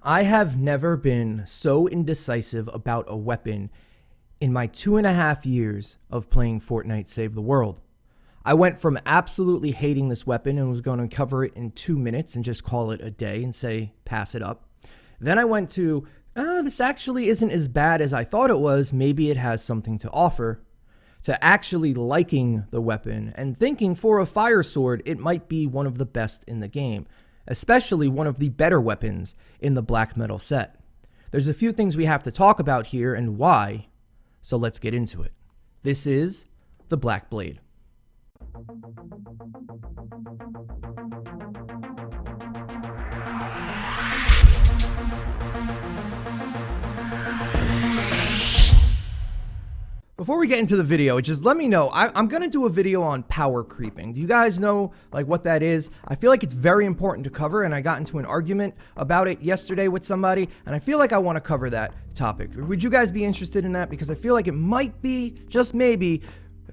I have never been so indecisive about a weapon in my 2.5 years of playing Fortnite Save the World. I went from absolutely hating this weapon and was going to cover it in 2 minutes and just call it a day and say, pass it up. Then I went to, this actually isn't as bad as I thought it was, maybe it has something to offer, to actually liking the weapon and thinking for a fire sword, it might be one of the best in the game, especially one of the better weapons in the black metal set. There's a few things we have to talk about here and why, so let's get into it. This is the Black Blade. Before we get into the video, just let me know, I'm going to do a video on power creeping. Do you guys know what that is? I feel like it's very important to cover, and I got into an argument about it yesterday with somebody, and I feel like I want to cover that topic. Would you guys be interested in that? Because I feel like it might be, just maybe,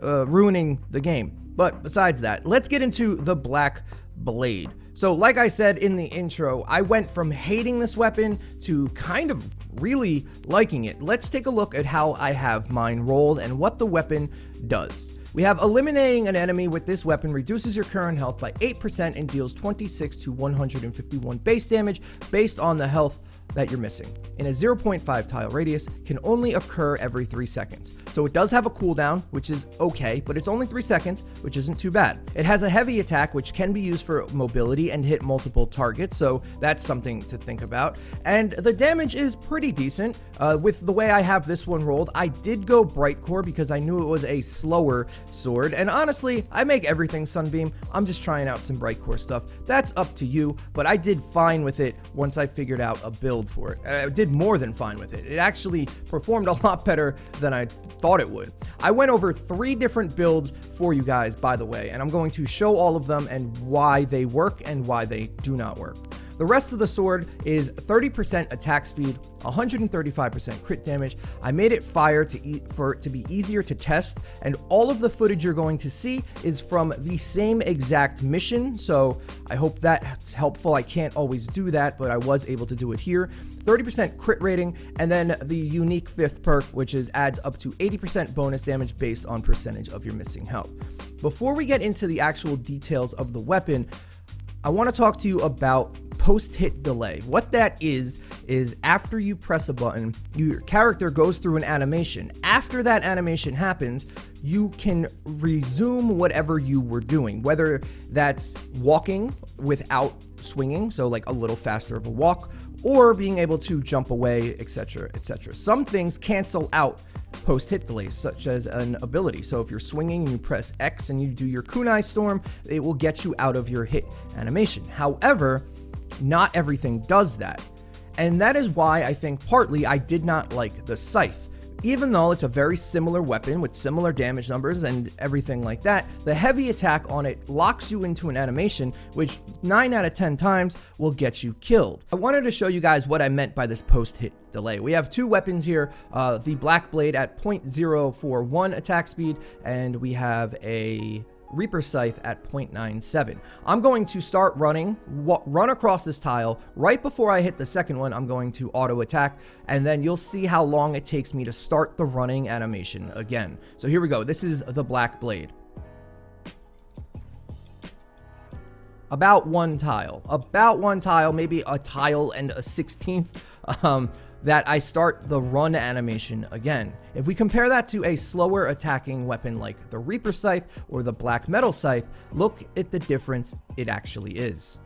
ruining the game. But besides that, let's get into the Black Blade. So like I said in the intro, I went from hating this weapon to kind of really liking it. Let's take a look at how I have mine rolled and what the weapon does. We have eliminating an enemy with this weapon reduces your current health by 8% and deals 26 to 151 base damage based on the health that you're missing. In a 0.5 tile radius, can only occur every 3 seconds. So it does have a cooldown, which is okay, but it's only 3 seconds, which isn't too bad. It has a heavy attack, which can be used for mobility and hit multiple targets, so that's something to think about. And the damage is pretty decent. With the way I have this one rolled, I did go Bright Core because I knew it was a slower sword, and honestly, I make everything Sunbeam. I'm just trying out some Bright Core stuff. That's up to you, but I did fine with it once I figured out a build for it. I did more than fine with it. It actually performed a lot better than I thought it would. I went over 3 different builds for you guys, by the way, and I'm going to show all of them and why they work and why they do not work. The rest of the sword is 30% attack speed, 135% crit damage. I made it fire for it to be easier to test, and all of the footage you're going to see is from the same exact mission, so I hope that's helpful. I can't always do that, but I was able to do it here. 30% crit rating, and then the unique 5th perk, which adds up to 80% bonus damage based on percentage of your missing health. Before we get into the actual details of the weapon, I want to talk to you about post-hit delay. What that is after you press a button, your character goes through an animation. After that animation happens, you can resume whatever you were doing, whether that's walking without swinging, so like a little faster of a walk, or being able to jump away, etc., etc. Some things cancel out post-hit delays, such as an ability. So if you're swinging and you press X and you do your kunai storm, it will get you out of your hit animation. However, not everything does that. And that is why I think partly I did not like the scythe. Even though it's a very similar weapon with similar damage numbers and everything like that, the heavy attack on it locks you into an animation, which 9 out of 10 times will get you killed. I wanted to show you guys what I meant by this post-hit delay. We have 2 weapons here, the Black Blade at 0.041 attack speed, and we have a Reaper Scythe at 0.97. I'm going to start running, run across this tile. Right before I hit the second one, I'm going to auto attack, and then you'll see how long it takes me to start the running animation again. So here we go. This is the Black Blade. About one tile, maybe a tile and a 16th, that I start the run animation again. If we compare that to a slower attacking weapon like the Reaper Scythe or the Black Metal Scythe, look at the difference it actually is.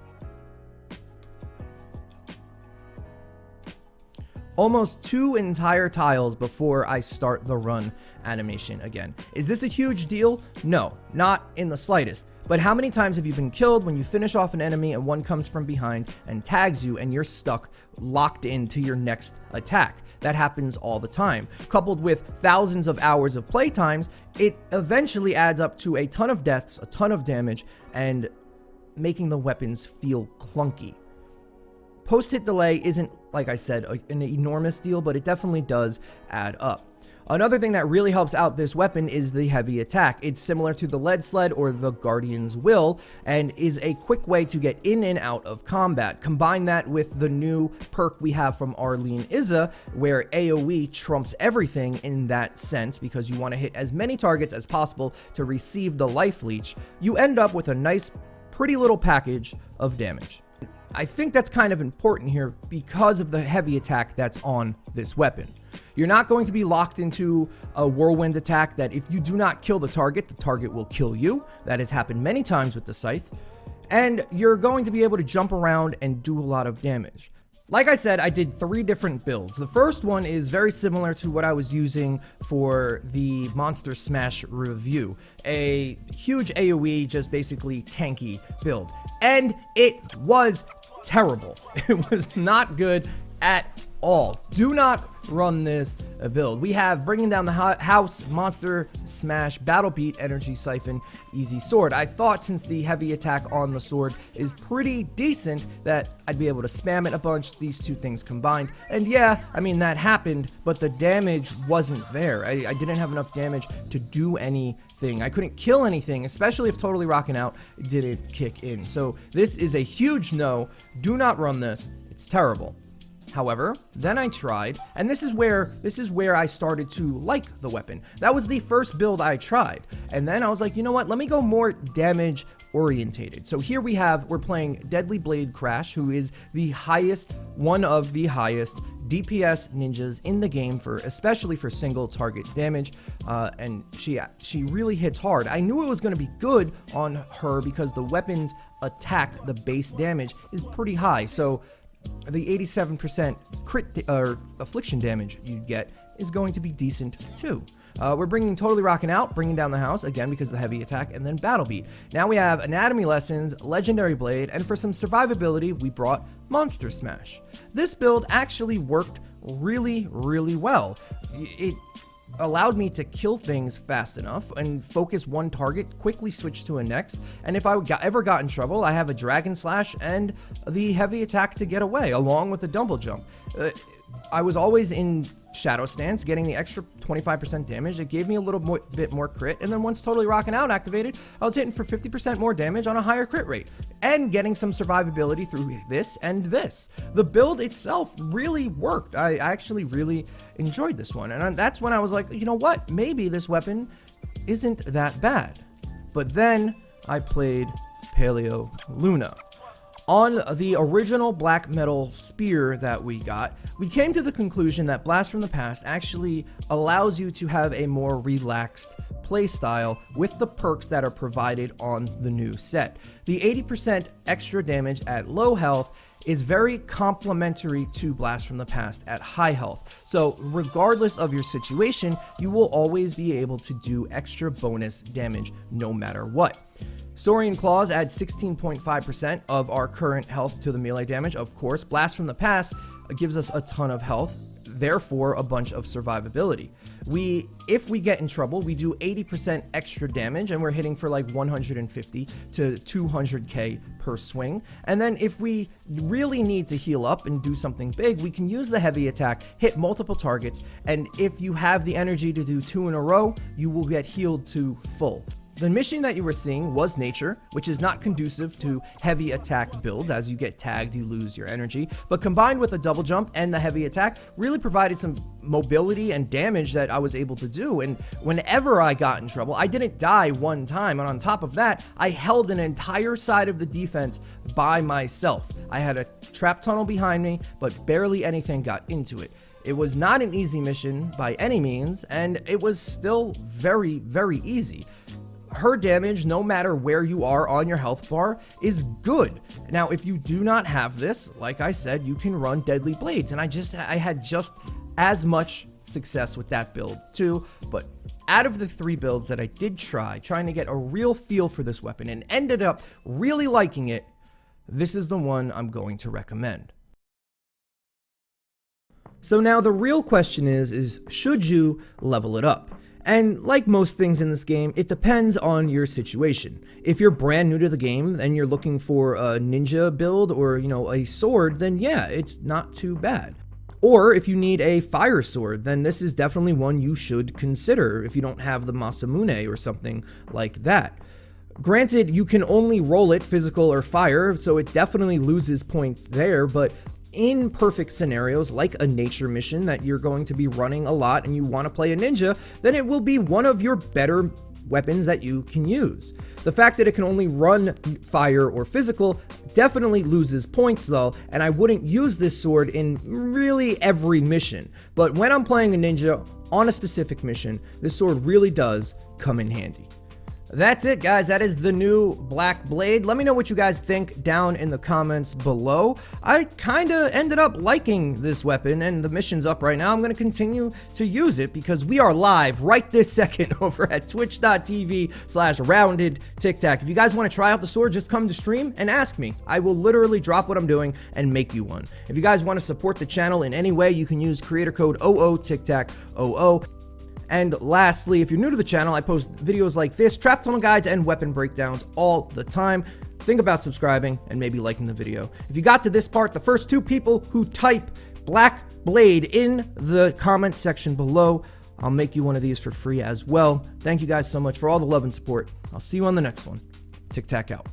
Almost 2 entire tiles before I start the run animation again. Is this a huge deal? No, not in the slightest. But how many times have you been killed when you finish off an enemy and one comes from behind and tags you and you're stuck, locked into your next attack? That happens all the time. Coupled with thousands of hours of play times, it eventually adds up to a ton of deaths, a ton of damage, and making the weapons feel clunky. Post-hit delay isn't, like I said, an enormous deal, but it definitely does add up. Another thing that really helps out this weapon is the heavy attack. It's similar to the lead sled or the Guardian's Will and is a quick way to get in and out of combat. Combine that with the new perk we have from Arlene Izza, where AoE trumps everything in that sense because you want to hit as many targets as possible to receive the life leech. You end up with a nice, pretty little package of damage. I think that's kind of important here because of the heavy attack that's on this weapon. You're not going to be locked into a whirlwind attack that if you do not kill the target will kill you. That has happened many times with the scythe. And you're going to be able to jump around and do a lot of damage. Like I said, I did 3 different builds. The first one is very similar to what I was using for the Monster Smash review. A huge AoE, just basically tanky build. And it was terrible. It was not good at all. Do not run this build. We have Bringing Down the House, Monster Smash, Battle Beat, Energy Siphon, Easy Sword. I thought since the heavy attack on the sword is pretty decent that I'd be able to spam it a bunch, these 2 things combined. And yeah, I mean, that happened, but the damage wasn't there. I didn't have enough damage to do anything. I couldn't kill anything, especially if Totally Rockin' Out didn't kick in. So this is a huge no. Do not run this. It's terrible. However, then I tried, and this is where I started to like the weapon. That was the first build I tried, and then I was like, you know what, let me go more damage orientated. So here we're playing Deadly Blade Crash, who is one of the highest DPS ninjas in the game, especially for single target damage, and she really hits hard. I knew it was going to be good on her because the weapon's attack, the base damage, is pretty high. So the 87% crit or affliction damage you get is going to be decent too. We're bringing Totally Rockin' Out, Bringing Down the House, again because of the heavy attack, and then Battle Beat. Now we have Anatomy Lessons, Legendary Blade, and for some survivability, we brought Monster Smash. This build actually worked really, really well. It allowed me to kill things fast enough and focus one target, quickly switch to a next, and if I ever got in trouble, I have a Dragon Slash and the heavy attack to get away, along with the double jump. I was always in Shadow Stance, getting the extra 25% damage. It gave me a little bit more crit, and then once Totally Rockin' Out activated, I was hitting for 50% more damage on a higher crit rate, and getting some survivability through this and this. The build itself really worked. I actually really enjoyed this one, and that's when I was like, you know what, maybe this weapon isn't that bad. But then I played Paleo Luna. On the original black metal spear that we got, we came to the conclusion that Blast from the Past actually allows you to have a more relaxed playstyle with the perks that are provided on the new set. The 80% extra damage at low health is very complementary to Blast from the Past at high health. So regardless of your situation, you will always be able to do extra bonus damage no matter what. Saurian Claws add 16.5% of our current health to the melee damage. Of course, Blast from the Past gives us a ton of health, therefore a bunch of survivability. If we get in trouble, we do 80% extra damage, and we're hitting for like 150 to 200k per swing. And then if we really need to heal up and do something big, we can use the heavy attack, hit multiple targets, and if you have the energy to do 2 in a row, you will get healed to full. The mission that you were seeing was Nature, which is not conducive to heavy attack builds. As you get tagged, you lose your energy. But combined with a double jump and the heavy attack, really provided some mobility and damage that I was able to do. And whenever I got in trouble, I didn't die one time. And on top of that, I held an entire side of the defense by myself. I had a trap tunnel behind me, but barely anything got into it. It was not an easy mission by any means, and it was still very, very easy. Her damage, no matter where you are on your health bar, is good. Now, if you do not have this, like I said, you can run Deadly Blades, and I had just as much success with that build too. But out of the 3 builds that I did trying to get a real feel for this weapon and ended up really liking it, this is the one I'm going to recommend. So now the real question is should you level it up? And like most things in this game, it depends on your situation. If you're brand new to the game and you're looking for a ninja build or, a sword, then yeah, it's not too bad. Or if you need a fire sword, then this is definitely one you should consider if you don't have the Masamune or something like that. Granted, you can only roll it physical or fire, so it definitely loses points there, but in perfect scenarios like a nature mission that you're going to be running a lot and you want to play a ninja, then it will be one of your better weapons that you can use. The fact that it can only run fire or physical definitely loses points though, and I wouldn't use this sword in really every mission. But when I'm playing a ninja on a specific mission, this sword really does come in handy. That's it, guys. That is the new Black Blade. Let me know what you guys think down in the comments below. I kind of ended up liking this weapon, and the mission's up right now. I'm going to continue to use it because we are live right this second over at twitch.tv/roundedtiktak. If you guys want to try out the sword, just come to stream and ask me. I will literally drop what I'm doing and make you one. If you guys want to support the channel in any way, you can use creator code OOTiktakOO. And lastly, if you're new to the channel, I post videos like this, trap tunnel guides, and weapon breakdowns all the time. Think about subscribing and maybe liking the video. If you got to this part, the first 2 people who type Black Blade in the comment section below, I'll make you one of these for free as well. Thank you guys so much for all the love and support. I'll see you on the next one. Tic Tac out.